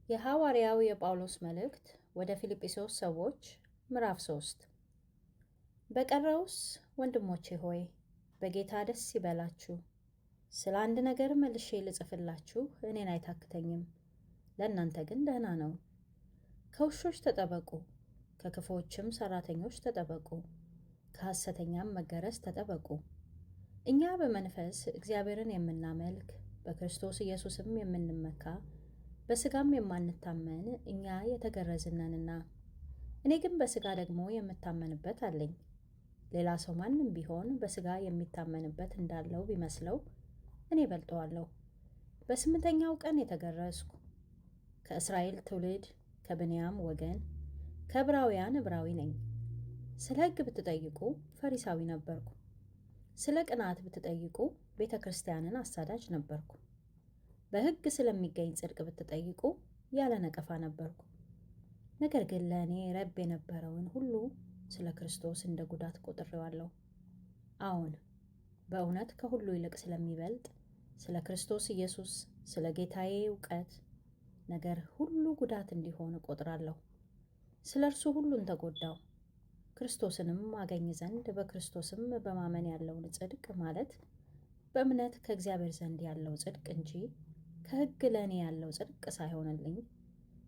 የሐዋርያው የጳውሎስ መልእክት ወደ ፊልጵስዩስ ሰዎች ምዕራፍ 3። በቀረውስ ወንድሞቼ ሆይ በጌታ ደስ ይበላችሁ። ስለ አንድ ነገር መልሼ ልጽፍላችሁ እኔን አይታክተኝም፣ ለእናንተ ግን ደህና ነው። ከውሾች ተጠበቁ፣ ከክፉዎችም ሠራተኞች ተጠበቁ፣ ከሐሰተኛም መገረዝ ተጠበቁ። እኛ በመንፈስ እግዚአብሔርን የምናመልክ በክርስቶስ ኢየሱስም የምንመካ በሥጋም የማንታመን እኛ የተገረዝን ነንና፣ እኔ ግን በሥጋ ደግሞ የምታመንበት አለኝ። ሌላ ሰው ማንም ቢሆን በሥጋ የሚታመንበት እንዳለው ቢመስለው እኔ በልጠዋለሁ። በስምንተኛው ቀን የተገረዝኩ፣ ከእስራኤል ትውልድ፣ ከብንያም ወገን፣ ከዕብራውያን ዕብራዊ ነኝ። ስለ ሕግ ብትጠይቁ ፈሪሳዊ ነበርኩ። ስለ ቅንዓት ብትጠይቁ ቤተ ክርስቲያንን አሳዳጅ ነበርኩ። በሕግ ስለሚገኝ ጽድቅ ብትጠይቁ ያለ ነቀፋ ነበርኩ። ነገር ግን ለእኔ ረብ የነበረውን ሁሉ ስለ ክርስቶስ እንደ ጉዳት ቆጥሬዋለሁ። አዎን፣ በእውነት ከሁሉ ይልቅ ስለሚበልጥ ስለ ክርስቶስ ኢየሱስ ስለ ጌታዬ እውቀት ነገር ሁሉ ጉዳት እንዲሆን እቆጥራለሁ። ስለ እርሱ ሁሉን ተጎዳው፣ ክርስቶስንም አገኝ ዘንድ በክርስቶስም በማመን ያለውን ጽድቅ ማለት በእምነት ከእግዚአብሔር ዘንድ ያለው ጽድቅ እንጂ ከሕግ ለእኔ ያለው ጽድቅ ሳይሆንልኝ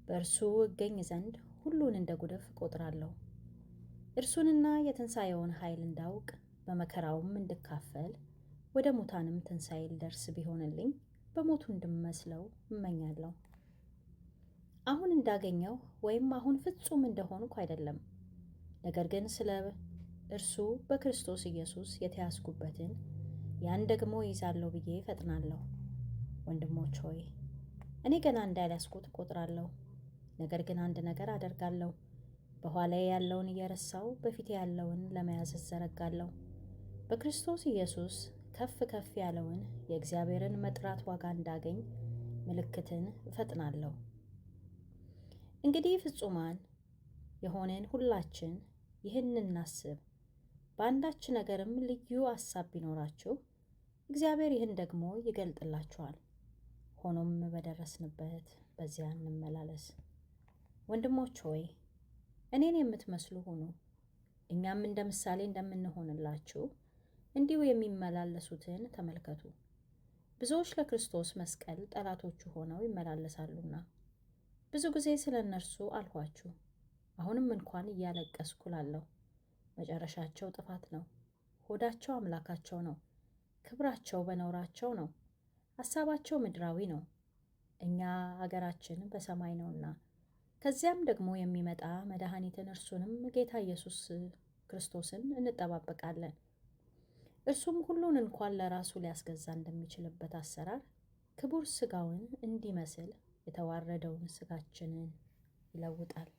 በእርሱ እገኝ ዘንድ ሁሉን እንደ ጉድፍ እቆጥራለሁ። እርሱንና የትንሣኤውን ኃይል እንዳውቅ በመከራውም እንድካፈል ወደ ሙታንም ትንሣኤ ልደርስ ቢሆንልኝ በሞቱ እንድመስለው እመኛለሁ። አሁን እንዳገኘው ወይም አሁን ፍጹም እንደሆንኩ አይደለም፣ ነገር ግን ስለ እርሱ በክርስቶስ ኢየሱስ የተያዝኩበትን ያን ደግሞ ይዛለሁ ብዬ እፈጥናለሁ። ወንድሞች ሆይ እኔ ገና እንዳልያዝኩት እቆጥራለሁ። ነገር ግን አንድ ነገር አደርጋለሁ፣ በኋላዬ ያለውን እየረሳው በፊቴ ያለውን ለመያዝ እዘረጋለሁ። በክርስቶስ ኢየሱስ ከፍ ከፍ ያለውን የእግዚአብሔርን መጥራት ዋጋ እንዳገኝ ምልክትን እፈጥናለሁ። እንግዲህ ፍጹማን የሆንን ሁላችን ይህን እናስብ። በአንዳች ነገርም ልዩ ሐሳብ ቢኖራችሁ እግዚአብሔር ይህን ደግሞ ይገልጥላችኋል። ሆኖም በደረስንበት በዚያ እንመላለስ። ወንድሞች ሆይ እኔን የምትመስሉ ሁኑ፣ እኛም እንደ ምሳሌ እንደምንሆንላችሁ እንዲሁ የሚመላለሱትን ተመልከቱ። ብዙዎች ለክርስቶስ መስቀል ጠላቶቹ ሆነው ይመላለሳሉና ብዙ ጊዜ ስለ እነርሱ አልኋችሁ። አሁንም እንኳን እያለቀስኩ እላለሁ፣ መጨረሻቸው ጥፋት ነው። ሆዳቸው አምላካቸው ነው፣ ክብራቸው በነውራቸው ነው፣ ሐሳባቸው ምድራዊ ነው። እኛ አገራችን በሰማይ ነውና ከዚያም ደግሞ የሚመጣ መድኃኒትን እርሱንም ጌታ ኢየሱስ ክርስቶስን እንጠባበቃለን። እርሱም ሁሉን እንኳን ለራሱ ሊያስገዛ እንደሚችልበት አሰራር ክቡር ሥጋውን እንዲመስል የተዋረደውን ሥጋችንን ይለውጣል።